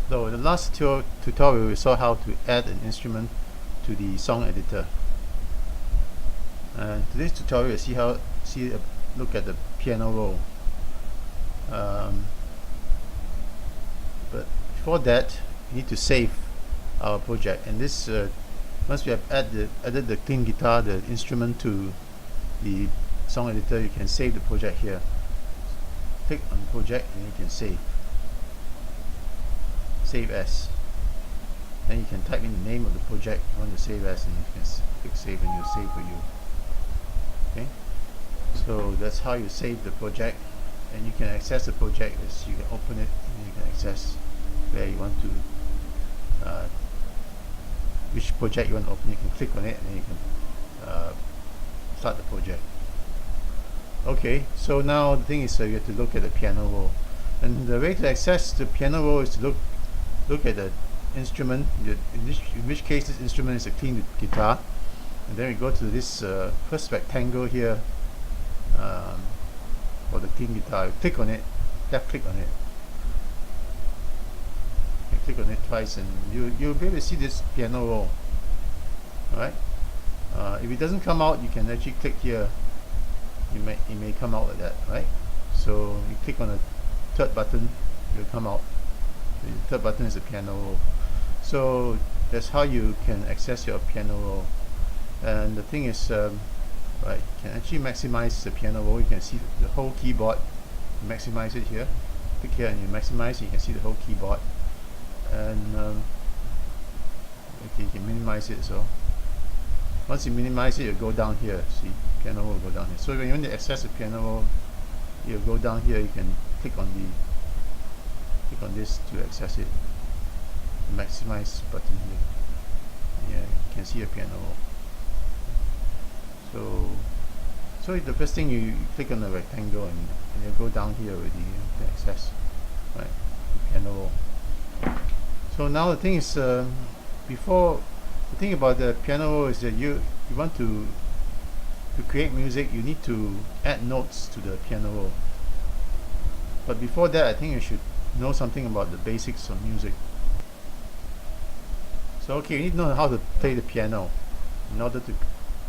So in the last tutorial we saw how to add an instrument to the song editor. And today's tutorial is look at the piano roll. But before that, we need to save our project. And this once we have added the clean guitar, the instrument, to the song editor, you can save the project here. Click on project and you can save as. Then you can type in the name of the project you want to save as, and you can click save and it'll save for you. Okay, so that's how you save the project, and you can access the project as you can open it and you can access where you want to which project you want to open. You can click on it and you can start the project. Okay, so now the thing is you have to look at the piano roll, and the way to access the piano roll is to look at the instrument. In which case this instrument is a clean guitar, and then we go to this first rectangle here for the clean guitar. Click on it, left click on it, and click on it twice, and you'll be able to see this piano roll. Alright, if it doesn't come out, you can actually click here. It may come out like that, right? So you click on the third button, it will come out. The third button is the piano roll. So that's how you can access your piano roll. And the thing is, right, you can actually maximize the piano roll. You can see the whole keyboard. You maximize it here. Click here and you maximize. You can see the whole keyboard. And okay, you can minimize it. So once you minimize it, you'll go down here. See, piano roll will go down here. So when you want to access the piano roll, you'll go down here. You can click on this to access it. Maximize button here. Yeah, you can see a piano roll. So the first thing, you click on the rectangle and you go down here already to access, right, the piano roll. So now the thing is, the thing about the piano roll is that you want to create music, you need to add notes to the piano roll. But before that, I think you should know something about the basics of music. So okay, you need to know how to play the piano in order to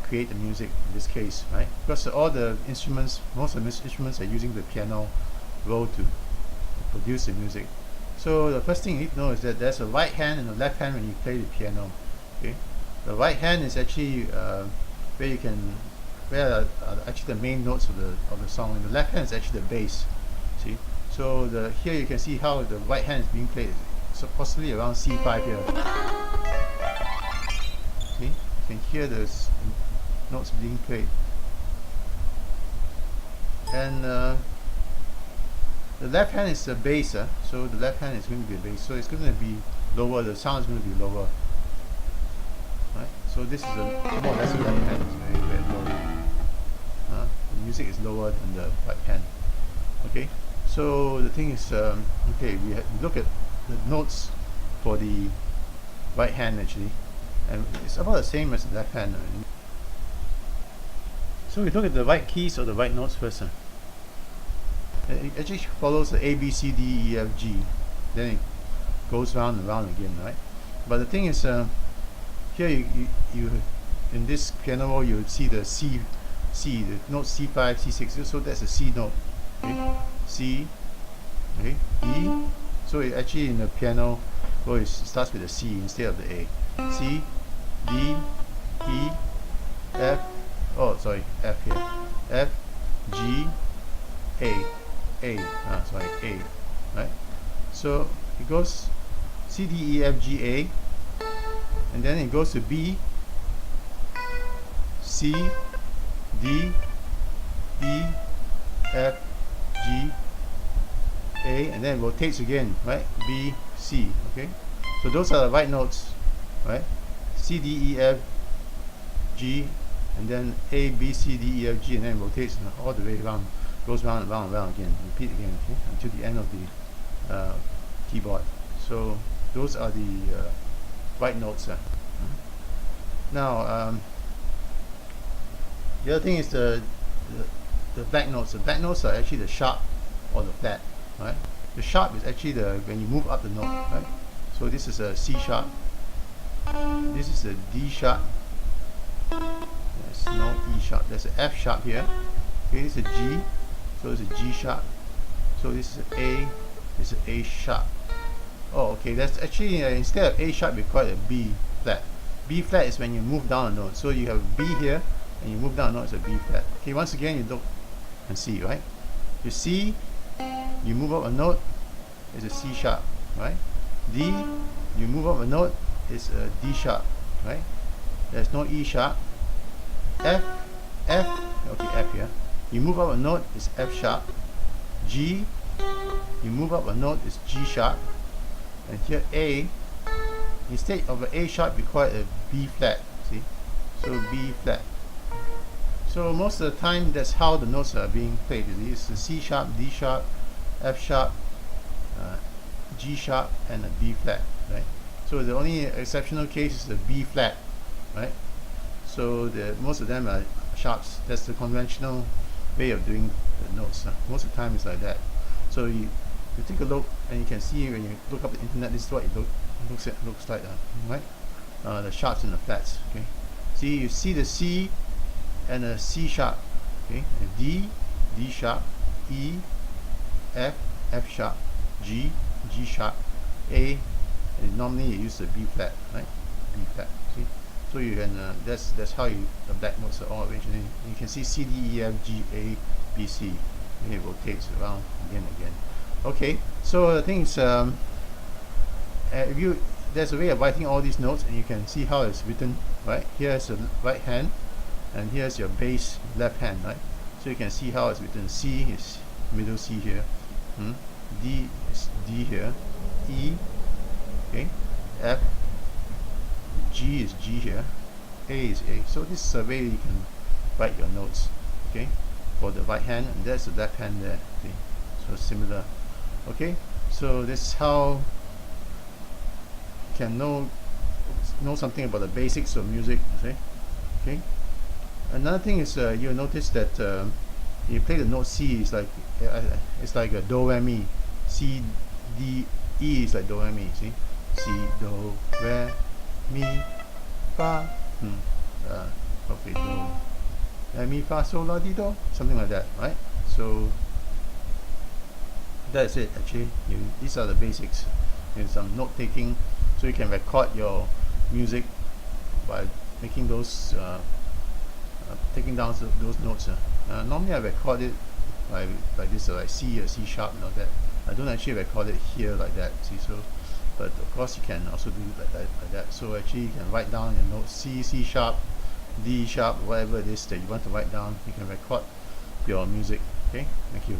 create the music in this case, right? Because all the instruments, most of the instruments are using the piano roll to produce the music. So the first thing you need to know is that there's a right hand and a left hand when you play the piano. Okay, the right hand is actually where are actually the main notes of the song, and the left hand is actually the bass. See, so here you can see how the right hand is being played. So possibly around C5 here. See, you can hear the notes being played, and the left hand is the bass. So the left hand is going to be a bass. So it's going to be lower. The sound is going to be lower. Right. So this is more or less the left hand is very, very low. The music is lower than the right hand. Okay. So the thing is, okay, we look at the notes for the right hand actually, and it's about the same as the left hand. So we look at the right keys or the right notes first. It actually follows the A, B, C, D, E, F, G. Then it goes round and round again, right? But the thing is, here you in this piano roll, you would see the C, the note C5, C6. So that's a C note. Okay? C, okay, E. So it actually in the piano roll it starts with a C instead of the A. C, D, E, F. Oh, sorry, F here. F, G, A. A. Right? So it goes C, D, E, F, G, A, and then it goes to B, C, D, E, F, G, A, and then it rotates again, right? B, C. Okay, so those are the right notes, right? C, D, E, F, G, and then A, B, C, D, E, F, G, and then it rotates all the way around. Goes round and round and round again, repeat again, okay, until the end of the keyboard. So those are the right notes. Now the other thing is the black notes. The black notes are actually the sharp or the flat, right? The sharp is actually when you move up the note, right? So this is a C sharp, this is a D sharp, there's no E sharp, there's an F sharp here. Okay, this is a G, so it's a G sharp. So this is an A, this is A sharp. Oh, okay, that's actually instead of A sharp we call it a B flat. B flat is when you move down a note. So you have B here and you move down a note, it's a B flat. Okay, once again you look and see, right? You see, you move up a note, it's a C sharp, right? D, you move up a note, it's a D sharp, right? There's no E sharp. F, okay, F here. You move up a note, it's F sharp. G, you move up a note, it's G sharp. And here A, instead of an A sharp, we call it a B flat. See? So B flat. So most of the time, that's how the notes are being played. It's a C sharp, D sharp, F sharp, G sharp, and a B flat. Right? So the only exceptional case is the B flat. Right? So most of them are sharps. That's the conventional way of doing the notes. Most of the time, it's like that. So you take a look and you can see when you look up the internet, this is what it looks like, right? The sharps and the flats. Okay, see, you see the C and a C sharp. Okay, a D, D sharp, E, F, F sharp, G, G sharp, A, and normally you use the B flat, right? B flat. See, so you can that's how the black notes are all arranged. And you can see C, D, E, F, G, A, B, C. And it rotates around again and again. Okay, so the thing is, there's a way of writing all these notes, and you can see how it's written. Right, here's the right hand, and here's your bass left hand. Right, so you can see how it's written. C is middle C here, D is D here, E, okay, F, G is G here, A is A. So this is a way you can write your notes. Okay, for the right hand, and there's the left hand there. Okay, so similar. Okay, so this is how you can know something about the basics of music. Okay. Another thing is you'll notice that you play the note C, it's like a do re mi. C, D, E is like do re mi. See, C, do, re, mi, fa. Okay, do, re, mi, fa, sol, la, ti, do, something like that, right? So that's it. Actually, these are the basics. There's some note taking, so you can record your music by making those taking down those notes. Normally I record it like this, like C or C sharp and all that. I don't actually record it here like that. See, so but of course you can also do it like that. So actually you can write down your notes C, C sharp, D sharp, whatever it is that you want to write down. You can record your music. Okay, thank you.